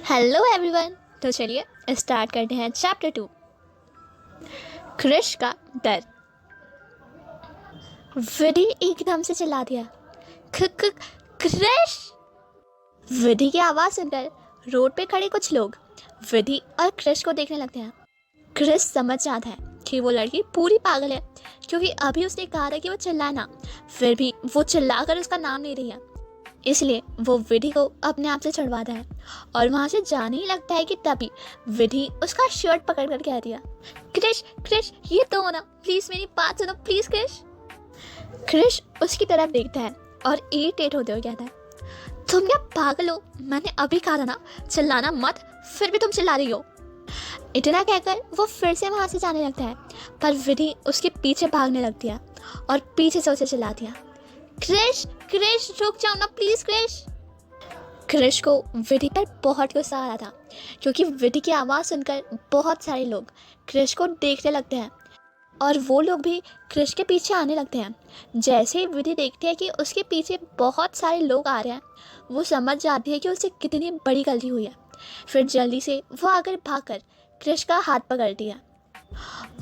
Hello everyone. तो चलिए start करते हैं चैप्टर 2, क्रिश का डर। विधि एकदम से चिल्ला दिया, क्रिश। विधि की आवाज़ सुनकर रोड पे खड़े कुछ लोग विधि और क्रिश को देखने लगते हैं। क्रिश समझ जाता है कि वो लड़की पूरी पागल है, क्योंकि अभी उसने कहा था कि वो चिल्लाए ना, फिर भी वो चिल्लाकर उसका नाम नहीं रही है। इसलिए वो विधि को अपने आप से छुड़वाता है और वहाँ से जाने ही लगता है कि तभी विधि उसका शर्ट पकड़ कर कह दिया, क्रिश क्रिश ये तो हो ना, प्लीज़ मेरी बात सुनो प्लीज़ क्रिश। क्रिश उसकी तरफ देखता है और इरिटेट होते हुए कहता है, तुम क्या पागल हो? मैंने अभी कहा था ना चिल्लाना मत, फिर भी तुम चिल्ला रही हो। इतना कहकर वो फिर से वहाँ से जाने लगता है, पर विधि उसके पीछे भागने लगती है और पीछे से उसे चिल्लाती है, क्रिश क्रिश रुक जाओ ना प्लीज क्रिश। क्रिश को विधि पर बहुत गुस्सा आ रहा था, क्योंकि विधि की आवाज़ सुनकर बहुत सारे लोग क्रिश को देखने लगते हैं और वो लोग भी क्रिश के पीछे आने लगते हैं। जैसे ही विधि देखती है कि उसके पीछे बहुत सारे लोग आ रहे हैं, वो समझ जाती है कि उसे कितनी बड़ी गलती हुई है। फिर जल्दी से वो आकर भागकर क्रिश का हाथ पकड़ती है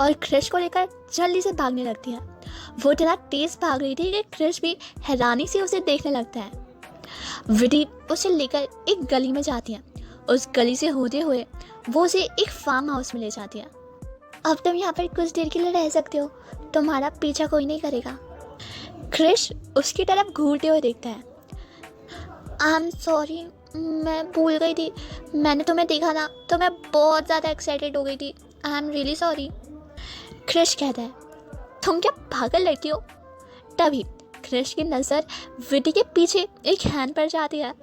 और क्रिश को लेकर जल्दी से भागने लगती है। वो इतना तेज भाग रही थी कि क्रिश भी हैरानी से उसे देखने लगता है। विधि उसे लेकर एक गली में जाती है। उस गली से होते हुए वो उसे एक फार्म हाउस में ले जाती है। अब तुम यहाँ पर कुछ देर के लिए रह सकते हो, तुम्हारा पीछा कोई नहीं करेगा। क्रिश उसकी तरफ घूरते हुए देखता है। आई एम सॉरी, मैं भूल गई थी, मैंने तुम्हें देखा ना तो मैं बहुत ज़्यादा एक्साइटेड हो गई थी, I am really sorry. Krish कहता है, तुम क्या पागल लड़की हो? तभी क्रिश की नज़र विधि के पीछे एक हैन पर जाती है।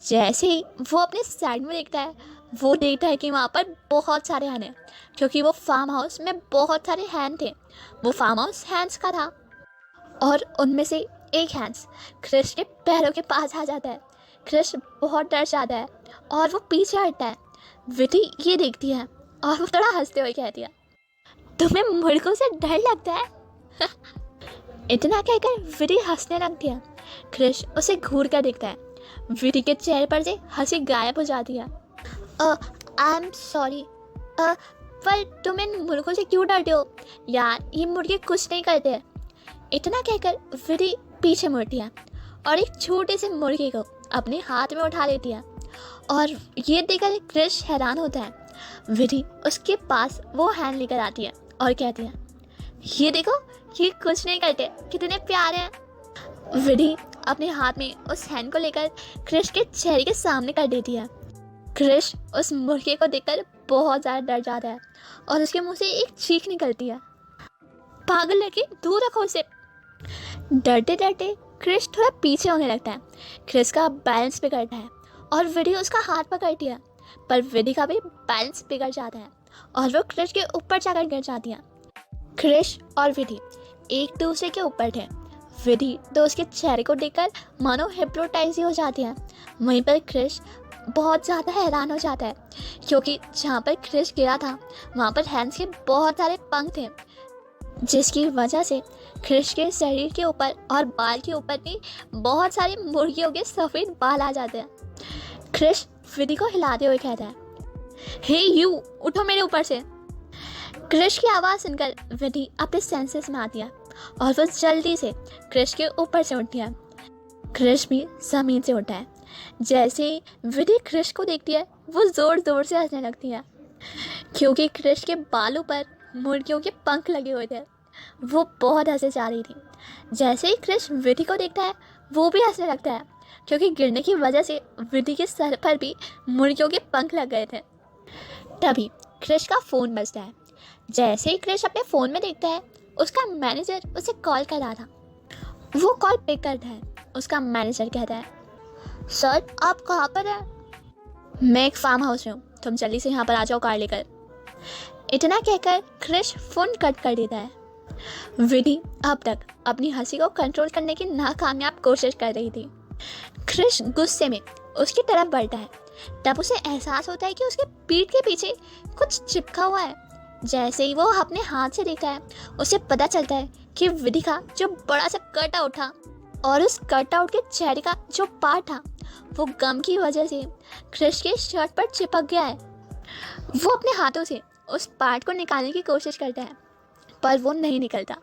जैसे ही वो अपने साइड में देखता है, वो देखता है कि वहाँ पर बहुत सारे हैन हैं, क्योंकि वो फार्म हाउस में बहुत सारे हैन थे। वो फार्म हाउस हैंस का था और उनमें से एक हैंस क्रिश के पैरों के पास आ जाता है। क्रिश बहुत डर जाता है और वो पीछे हटता है। विधि ये देखती है और वो थोड़ा हंसते हुए कहती है, तुम्हें मुर्गों से डर लगता है? इतना कहकर विधि हंसने लगती है। क्रिश उसे घूर कर देखता है। विधि के चेहरे पर से हंसी गायब हो जाती है। आई एम सॉरी, पर तुम इन मुर्गों से क्यों डरते हो? यार ये मुर्गे कुछ नहीं करते। इतना कहकर विधि पीछे मुड़ती है और एक छोटे से मुर्गे को अपने हाथ में उठा लेती है। और ये देखकर क्रिश हैरान होता है। विधि उसके पास वो हैंड लेकर आती है और कहती है, ये देखो ये कुछ नहीं करते, कितने प्यारे हैं। विधि अपने हाथ में उस हैंड को लेकर क्रिश के चेहरे के सामने कर देती है। क्रिश उस मुर्गे को देखकर बहुत ज़्यादा डर जाता है और उसके मुंह से एक चीख निकलती है, पागल लड़की दूर रखो उसे। डरते डरते क्रिश थोड़ा पीछे होने लगता है। क्रिश का बैलेंस बिगड़ता है और विधि उसका हाथ पकड़ती है, पर विधि का भी बैलेंस बिगड़ जाता है और वो क्रिश के ऊपर जाकर गिर जाती है। क्रिश और विधि एक दूसरे के ऊपर थे। विधि तो उसके चेहरे को देखकर मानो हिप्नोटाइज ही हो जाती है। वहीं पर क्रिश बहुत ज़्यादा हैरान हो जाता है, क्योंकि जहाँ पर क्रिश गिरा था वहाँ पर हैंस के बहुत सारे पंख थे, जिसकी वजह से क्रिश के शरीर के ऊपर और बाल के ऊपर भी बहुत सारे मुर्गियों के सफ़ेद बाल आ जाते हैं। क्रिश विधि को हिलाते हुए कहता है, हे यू, उठो मेरे ऊपर से। क्रिश की आवाज़ सुनकर विधि अपने सेंसेस में आती है और वो जल्दी से क्रिश के ऊपर से उठती है। क्रिश भी ज़मीन से उठा है। जैसे ही विधि क्रिश को देखती है, वो ज़ोर ज़ोर से हंसने लगती है, क्योंकि क्रिश के बालों पर मुर्गियों के पंख लगे हुए थे। वो बहुत हंसे जा रही थी। जैसे ही क्रिश विधि को देखता है, वो भी हंसने लगता है, क्योंकि गिरने की वजह से विधि के सर पर भी मुर्गियों के पंख लग गए थे। तभी क्रिश का फ़ोन बजता है। जैसे ही क्रिश अपने फ़ोन में देखता है, उसका मैनेजर उसे कॉल कर रहा था। वो कॉल पिक करता है। उसका मैनेजर कहता है, सर आप कहाँ पर हैं? मैं एक फार्म हाउस में हूँ, तुम जल्दी से यहाँ पर आ जाओ कार लेकर। इतना कहकर क्रिश फ़ोन कट कर देता है। विधि अब तक अपनी हंसी को कंट्रोल करने की नाकामयाब कोशिश कर रही थी। क्रिश गुस्से में उसकी तरफ बढ़ता है। तब उसे एहसास होता है कि उसके पीठ के पीछे कुछ चिपका हुआ है। जैसे ही वो अपने हाथ से देखता है, उसे पता चलता है कि विधि का जो बड़ा सा कटा उठा और उस कटआउट के चेहरे का जो पार्ट था वो गम की वजह से क्रिश के शर्ट पर चिपक गया है। वो अपने हाथों से उस पार्ट को निकालने की कोशिश करता है पर वो नहीं निकलता।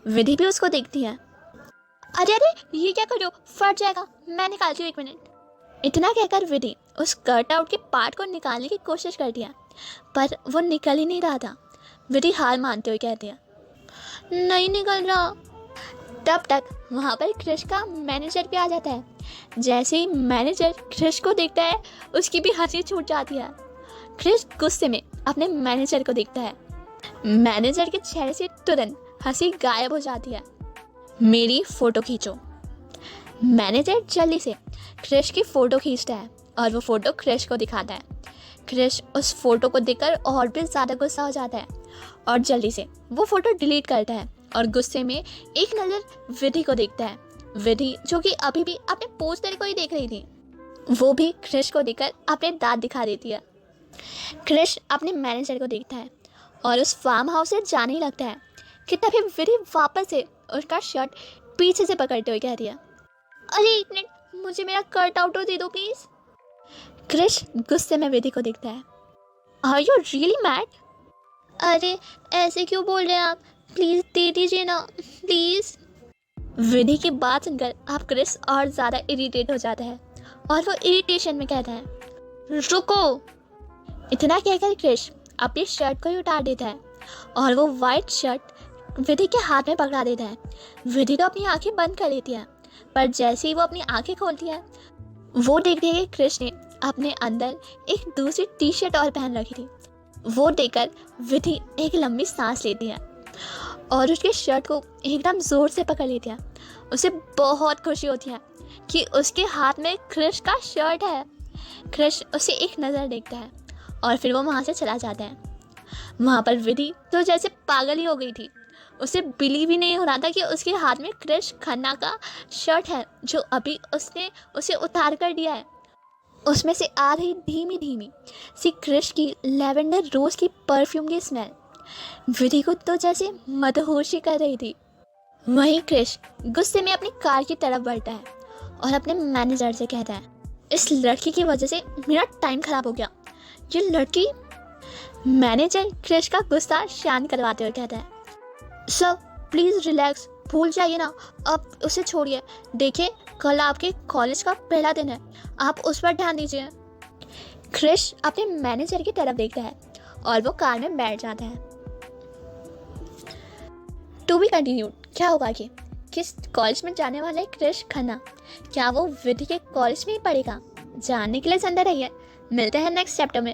विधि भी उसको देखती है। अरे अरे ये क्या कर रहे हो, फट जाएगा, मैं निकालती हूँ, 1 मिनट। इतना कहकर विधि उस कटआउट के पार्ट को निकालने की कोशिश करती है पर वो निकल ही नहीं रहा था। विधि हार मानते हुए कहती है नहीं निकल रहा। तब तक वहाँ पर क्रिश का मैनेजर भी आ जाता है। जैसे ही मैनेजर क्रिश को देखता है उसकी भी हंसी छूट जाती है। क्रिश गुस्से में अपने मैनेजर को देखता है। मैनेजर के चेहरे से तुरंत हंसी गायब हो जाती है। मेरी फ़ोटो खींचो। मैनेजर जल्दी से क्रिश की फ़ोटो खींचता है और वो फ़ोटो क्रिश को दिखाता है। क्रिश उस फ़ोटो को देखकर और भी ज़्यादा गुस्सा हो जाता है और जल्दी से वो फ़ोटो डिलीट करता है और गुस्से में एक नज़र विधि को देखता है। विधि जो कि अभी भी अपने पोस्टर को ही देख रही थी, वो भी क्रिश को देखकर अपने दांत दिखा देती है। क्रिश अपने मैनेजर को देखता है और उस फार्म हाउस से जाने ही लगता है कि तभी विधि वापस से उसका शर्ट पीछे से पकड़ते हुए कह रही है अरे 1 मिनट, मुझे मेरा कट आउट दे दो प्लीज़। क्रिश गुस्से में विधि को देखता है। Are you really mad? अरे ऐसे क्यों बोल रहे हैं आप, प्लीज़ दे दीजिए ना प्लीज़। विधि की बात सुनकर आप क्रिश और ज़्यादा इरिटेट हो जाता है और वो इरिटेशन में कहता है रुको। इतना कहकर क्रिश अपनी शर्ट को ही उतार देता है और वो वाइट शर्ट विधि के हाथ में पकड़ा देता है। विधि तो अपनी आंखें बंद कर लेती है पर जैसे ही वो अपनी आंखें खोलती है वो देखती है कि क्रिश ने अपने अंदर एक दूसरी टी शर्ट और पहन रखी थी। वो देखकर विधि एक लंबी सांस लेती है और उसके शर्ट को एकदम ज़ोर से पकड़ लेती है। उसे बहुत खुशी होती है कि उसके हाथ में क्रिश का शर्ट है। क्रिश उसे एक नज़र देखता है और फिर वो वहाँ से चला जाता है। वहाँ पर विधि तो जैसे पागल ही हो गई थी। उसे बिलीव ही नहीं हो रहा था कि उसके हाथ में क्रिश खन्ना का शर्ट है जो अभी उसने उसे उतार कर दिया है। उसमें से आ रही धीमी धीमी सी क्रिश की लैवेंडर रोज़ की परफ्यूम की स्मेल विधि को तो जैसे मदहोशी कर रही थी। वहीं क्रिश गुस्से में अपनी कार की तरफ बढ़ता है और अपने मैनेजर से कहता है इस लड़की की वजह से मेरा टाइम ख़राब हो गया। ये लड़की। मैनेजर क्रिश का गुस्सा शांत करवाते हुए कहता है सर प्लीज़ रिलैक्स, भूल जाइए ना, अब उसे छोड़िए। देखिए कल आपके कॉलेज का पहला दिन है, आप उस पर ध्यान दीजिए। क्रिश अपने मैनेजर की तरफ देखता है और वो कार में बैठ जाता है। To be continued. क्या होगा कि किस कॉलेज में जाने वाला है क्रिश खन्ना? क्या वो विधि के कॉलेज में ही पढ़ेगा? जानने के लिए सुनते रहिए। मिलते हैं नेक्स्ट चैप्टर में।